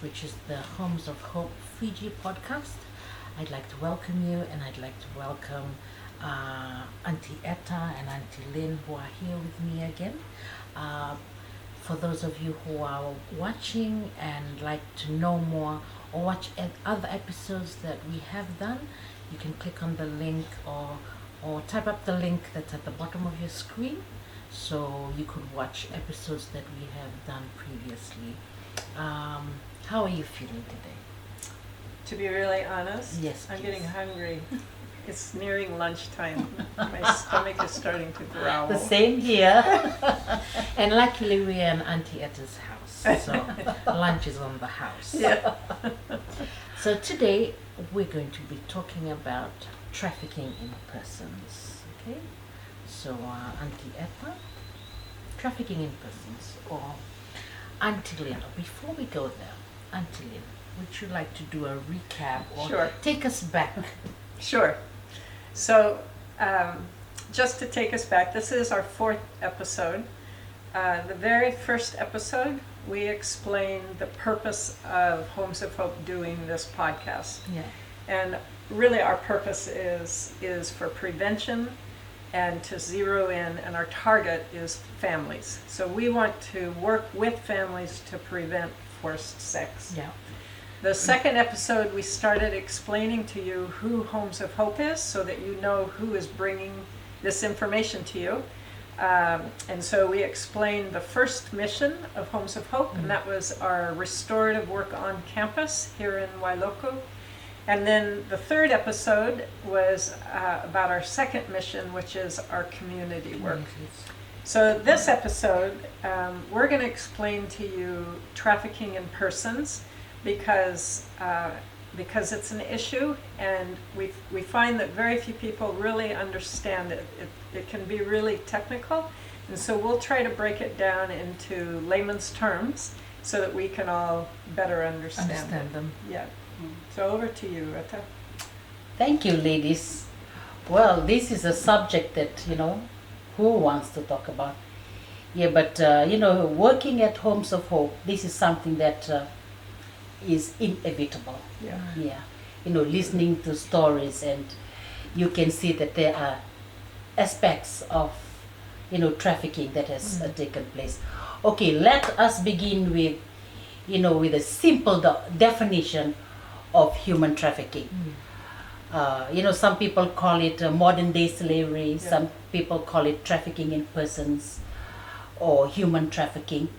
which is the Homes of Hope Fiji podcast. I'd like to welcome you, and I'd like to welcome Auntie Etta and Auntie Lynn, who are here with me again. For those of you who are watching and like to know more or watch other episodes that we have done, you can click on the link or type up the link that's at the bottom of your screen, so you could watch episodes that we have done previously. How are you feeling today? To be really honest, Yes, I'm please. getting hungry. It's nearing lunchtime. My stomach is starting to growl. The same here. And luckily we're in Auntie Etta's house, so lunch is on the house. Yeah. So today we're going to be talking about trafficking in persons. Okay? So Auntie Etta, trafficking in persons, or Auntie Lynn. Before we go there, Auntie Lynn, would you like to do a recap or Sure. take us back? Sure. So, just to take us back, this is our 4th episode. The very first episode, we explained the purpose of Homes of Hope doing this podcast. Yeah. And really our purpose is for prevention and to zero in, and our target is families. So we want to work with families to prevent forced sex. Yeah. The second episode, we started explaining to you who Homes of Hope is, so that you know who is bringing this information to you. And so we explained the first mission of Homes of Hope, and that was our restorative work on campus here in Wailoku. And then the third episode was about our second mission, which is our community work. So this episode, we're going to explain to you trafficking in persons, because it's an issue, and we find that very few people really understand it. It can be really technical, and so we'll try to break it down into layman's terms so that we can all better understand it. them. Yeah. So over to you, Etta. Thank you, ladies. Well, this is a subject that, who wants to talk about? Yeah, but, working at Homes of Hope, this is something that is inevitable. Yeah. Yeah. Listening to stories, and you can see that there are aspects of, trafficking that has taken place. Okay, let us begin with, with a simple definition of human trafficking. Some people call it modern day slavery, some people call it trafficking in persons or human trafficking.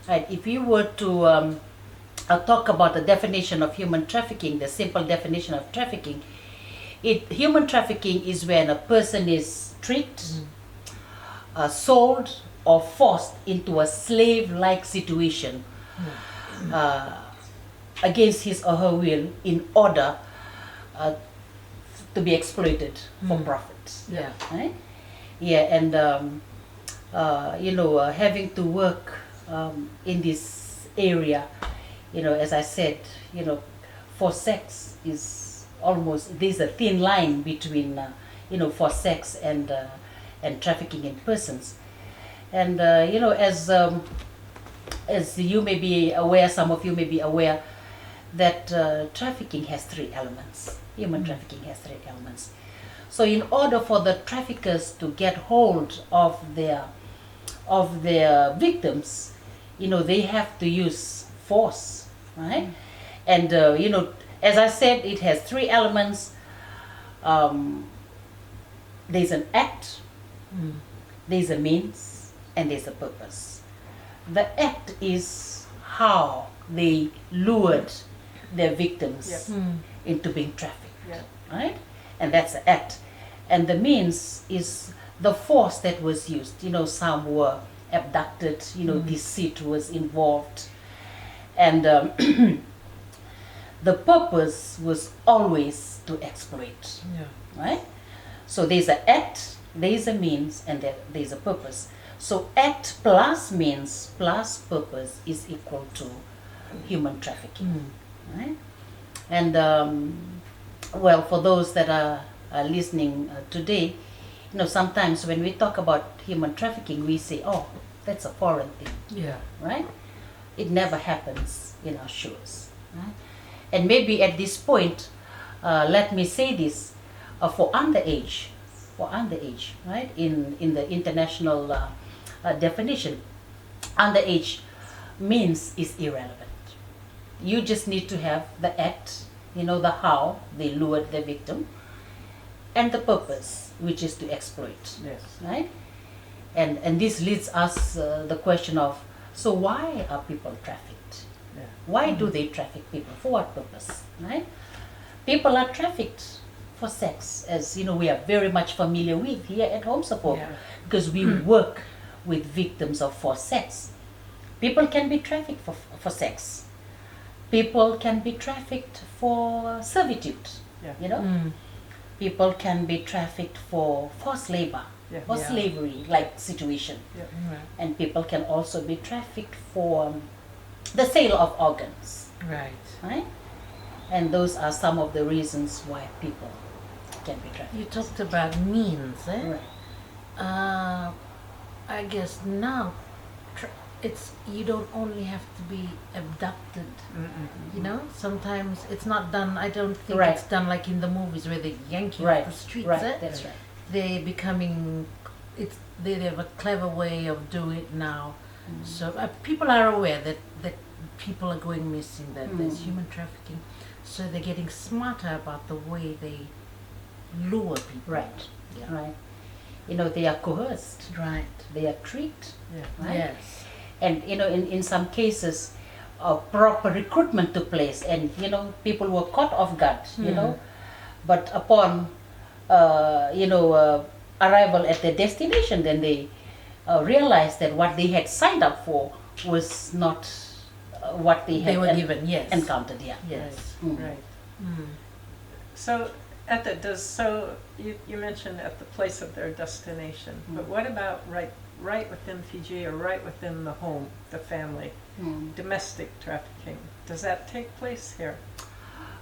Right? If you were to talk about the definition of human trafficking, the simple definition of trafficking, human trafficking is when a person is tricked, sold, or forced into a slave-like situation against his or her will in order to be exploited for profit. Yeah. Right? Yeah, and having to work in this area, as I said, for sex is almost, there's a thin line between, for sex and trafficking in persons. And, as you may be aware, some of you may be aware, that trafficking has 3 elements. Human trafficking has 3 elements. So in order for the traffickers to get hold of their victims, they have to use force, right? And as I said, it has 3 elements. There's an act, there's a means, and there's a purpose. The act is how they lured their victims into being trafficked, right? And that's the act. And the means is the force that was used. Some were abducted, deceit was involved. And the purpose was always to exploit, right? So there's an act, there's a means, and there's a purpose. So act plus means plus purpose is equal to human trafficking, right? And well, for those that are listening today, sometimes when we talk about human trafficking, we say, oh, that's a foreign thing, Yeah. right? It never happens in our shores. right? And maybe at this point, let me say this, for underage, right? In the international definition, underage means is irrelevant. You just need to have the act, the how they lured the victim, and the purpose, which is to exploit, Yes. right? And this leads us the question of, so why are people trafficked? Yeah. Why do they traffic people? For what purpose, right? People are trafficked for sex, as we are very much familiar with here at Home Support, Yeah. because we work with victims of forced sex. People can be trafficked for sex. People can be trafficked for servitude, Yeah. People can be trafficked for forced labor Yeah. or Yeah. slavery-like situation. Yeah. Right. And people can also be trafficked for the sale of organs, Right. right? And those are some of the reasons why people can be trafficked. You talked about means, eh? Right. I guess now it's you don't only have to be abducted. Sometimes it's not done. I don't think Right. it's done like in the movies where they yank you Right, off the streets. right, Eh? that's right. They becoming they have a clever way of doing it now. So people are aware that people are going missing, that there's human trafficking. So they're getting smarter about the way they lure people. Right, Yeah. right. They are coerced, Right. they are tricked, Yeah. right? Yes. And in some cases, proper recruitment took place, and people were caught off guard, but upon arrival at their destination, then they realized that what they had signed up for was not what they had They were given. Yes. encountered. Yeah. Yes. Right. So you mentioned at the place of their destination, but what about right within Fiji or right within the home, the family, domestic trafficking? Does that take place here?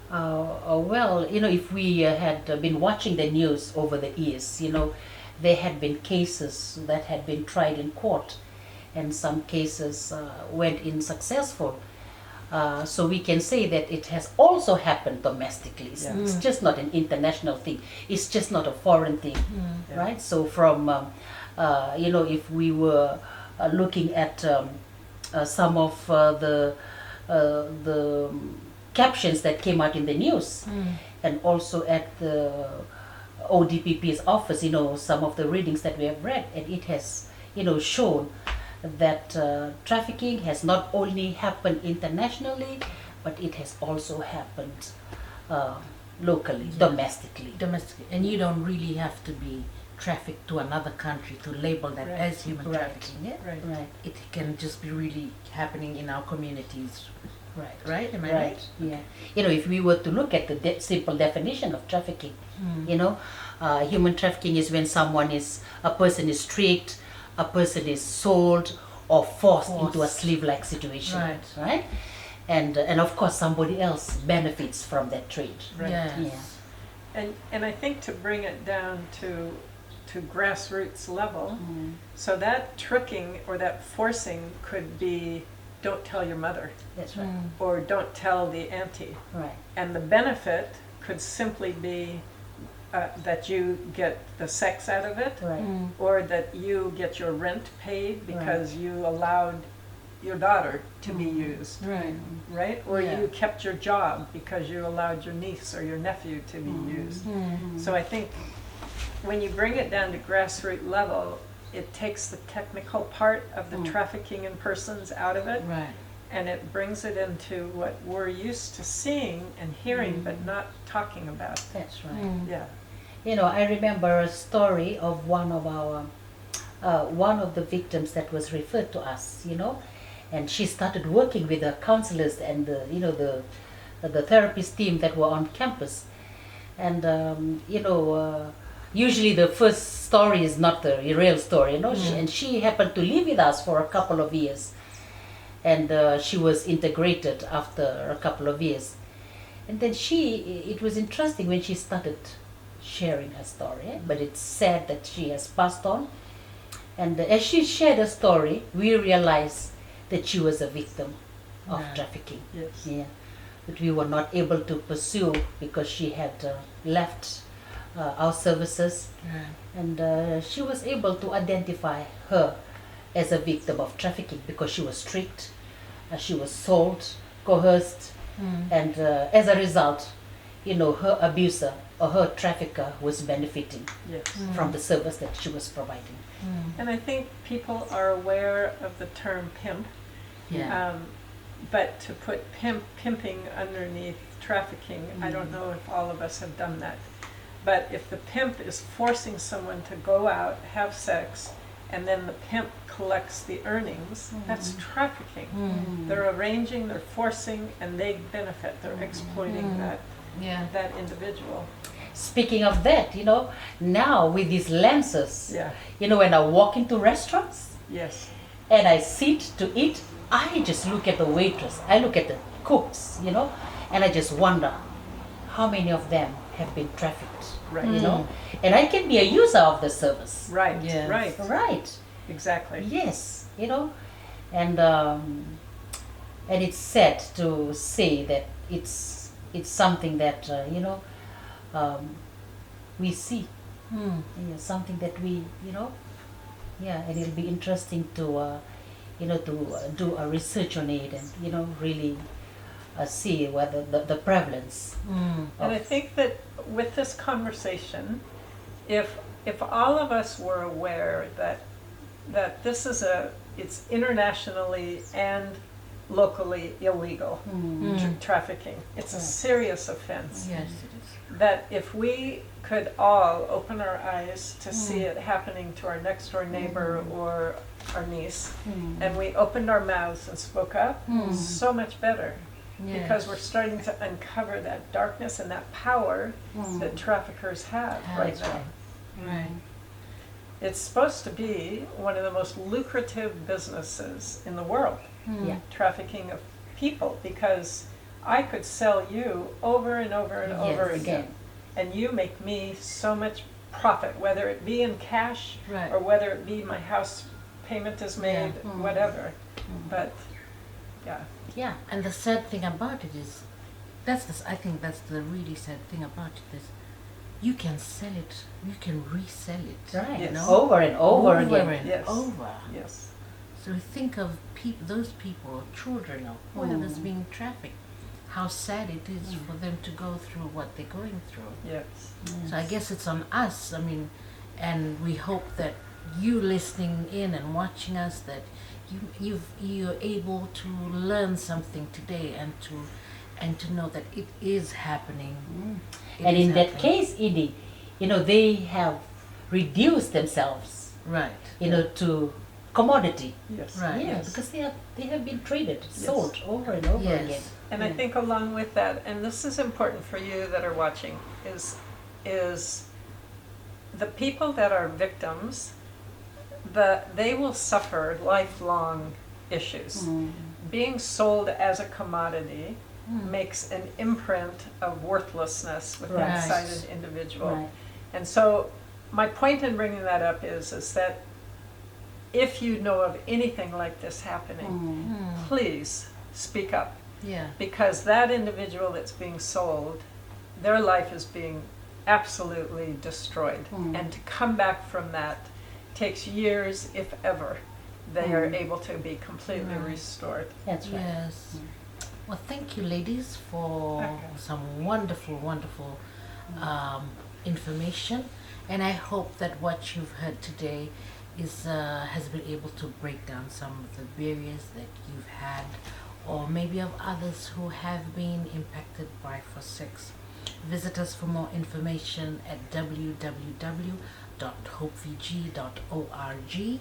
Well, if we had been watching the news over the years, there had been cases that had been tried in court, and some cases went in successful. So we can say that it has also happened domestically. It's just not an international thing. It's just not a foreign thing, right? So from, if we were looking at some of the captions that came out in the news, and also at the ODPP's office, some of the readings that we have read, and it has, shown that trafficking has not only happened internationally, but it has also happened locally, domestically. Domestic, and you don't really have to be trafficked to another country to label that Right. as human Right. trafficking. Yeah? Right. Right, It can just be really happening in our communities, right. right? Am I Right. Yeah. If we were to look at the simple definition of trafficking, human trafficking is when a person is tricked, a person is sold or forced into a slave-like situation, Right. right? And of course somebody else benefits from that trade. Right. Yes. Yeah. And I think to bring it down to grassroots level, so that tricking or that forcing could be, don't tell your mother, That's right. or don't tell the auntie. Right. And the benefit could simply be that you get the sex out of it, Right. or that you get your rent paid because you allowed your daughter to be used, Right. right? Or Yeah. you kept your job because you allowed your niece or your nephew to be used. So I think when you bring it down to grassroots level, it takes the technical part of the trafficking in persons out of it, Right. and it brings it into what we're used to seeing and hearing but not talking about. That's right. Yeah. I remember a story of one of the victims that was referred to us, and she started working with the counselors and the therapist team that were on campus. And usually the first story is not the real story, and she happened to live with us for a couple of years, and she was integrated after a couple of years. And then it was interesting when she started sharing her story, but it's sad that she has passed on. And as she shared her story, we realized that she was a victim of Right. trafficking. Yes. Yeah. that we were not able to pursue because she had left our services, and she was able to identify her as a victim of trafficking because she was tricked, she was sold, coerced, and as a result, her abuser or her trafficker was benefiting Yes. from the service that she was providing. And I think people are aware of the term pimp, Yeah. but to put pimping underneath trafficking, I don't know if all of us have done that. But if the pimp is forcing someone to go out, have sex, and then the pimp collects the earnings, that's trafficking. They're arranging, they're forcing, and they benefit. They're exploiting Yeah. that individual. Speaking of that, now with these lenses, Yeah. when I walk into restaurants Yes. and I sit to eat, I just look at the waitress, I look at the cooks, and I just wonder how many of them have been trafficked, Right. and I can be a user of the service. Right. Yes. Right. Right. Exactly. Yes, and it's sad to say that it's something that we see. Yeah, something that we and it'll be interesting to do a research on it and really see whether the prevalence. And I think that with this conversation, if all of us were aware that this is it's internationally and locally illegal, trafficking. It's a serious offense. Yes, it is. That if we could all open our eyes to see it happening to our next door neighbor or our niece, and we opened our mouths and spoke up, so much better. Because we're starting to uncover that darkness and that power that traffickers have right That's now. Right. It's supposed to be one of the most lucrative businesses in the world, Yeah. trafficking of people, because I could sell you over and over and over Yes. again, and you make me so much profit, whether it be in cash Right. or whether it be my house payment is made, whatever. But yeah, Yeah. And the sad thing about it is, I think that's the really sad thing about it is, you can sell it, you can resell it. Right. Yes. Over and over again. and Yes. over. yes, So think of those people, children or whoever's being trafficked, how sad it is for them to go through what they're going through. yes. So I guess it's on us. I mean, and we hope that you listening in and watching us, that you're able to learn something today and to know that it is happening. It And is in that happening. case, Edie, they have reduced themselves, Right. to commodity. Yes. Right. Yeah, Yes. because they have been traded, sold over and over Yes. again. And I think along with that, and this is important for you that are watching, is the people that are victims, they will suffer lifelong issues. Being sold as a commodity makes an imprint of worthlessness with that Right. sided individual. Right. And so my point in bringing that up is that if you know of anything like this happening, please speak up. Yeah. Because that individual that's being sold, their life is being absolutely destroyed. And to come back from that takes years, if ever, they are able to be completely Right. restored. That's right. Yes. Well, thank you, ladies, for Okay. some wonderful, wonderful information, and I hope that what you've heard today has been able to break down some of the barriers that you've had, or maybe of others who have been impacted by sex. Visit us for more information at www.hopevg.org.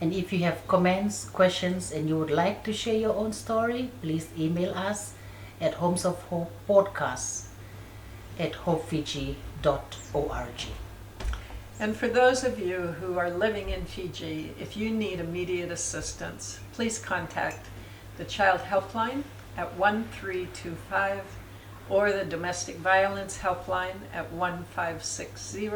And if you have comments, questions, and you would like to share your own story, please email us at homesofhopepodcast@hopefiji.org. And for those of you who are living in Fiji, if you need immediate assistance, please contact the Child Helpline at 1325 or the Domestic Violence Helpline at 1560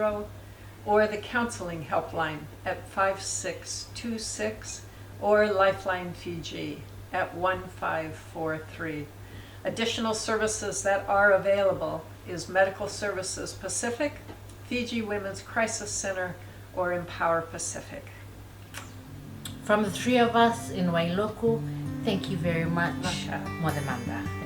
or the Counseling Helpline at 5626 or Lifeline Fiji at 1543. Additional services that are available is Medical Services Pacific, Fiji Women's Crisis Center, or Empower Pacific. From the three of us in Wailoku, thank you very much, Mother Mamba.